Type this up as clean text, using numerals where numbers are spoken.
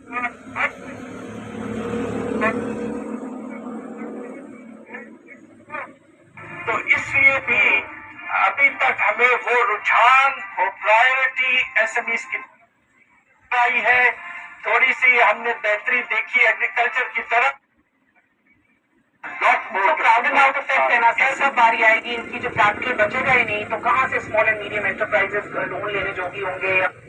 तो इसलिए भी अभी तक हमें वो रुझान, वो प्रायोरिटी एसएमईज की आई है। थोड़ी सी हमने बेहतरी देखी एग्रीकल्चर की तरफ। सब बारी आएगी इनकी, जो कैपिटल बचेगा ही नहीं तो कहाँ से small and medium enterprises loan लेने जोगी होंगे।